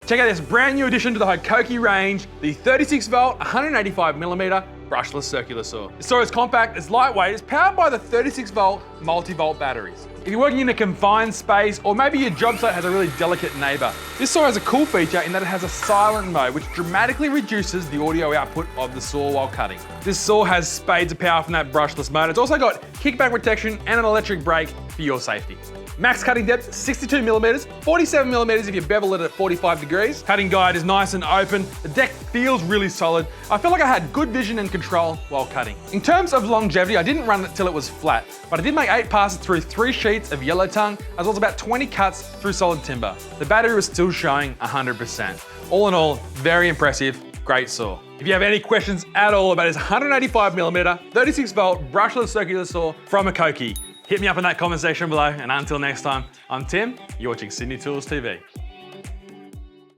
Check out this brand new addition to the Hikoki range, the 36 volt, 185mm brushless circular saw. The saw is compact, it's lightweight, it's powered by the 36 volt multi-volt batteries. If you're working in a confined space, or maybe your job site has a really delicate neighbor, this saw has a cool feature in that it has a silent mode, which dramatically reduces the audio output of the saw while cutting. This saw has spades of power from that brushless mode. It's also got kickback protection and an electric brake for your safety. Max cutting depth, 62mm, 47mm if you bevel it at 45 degrees. Cutting guide is nice and open. The deck feels really solid. I feel like I had good vision and control while cutting. In terms of longevity, I didn't run it till it was flat, but I did make 8 passes through 3 sheets of yellow tongue, as well as about 20 cuts through solid timber. The battery was still showing 100%. All in all, very impressive, great saw. If you have any questions at all about this 185mm, 36 volt brushless circular saw from Hikoki, hit me up in that comment section below, and until next time, I'm Tim, you're watching Sydney Tools TV.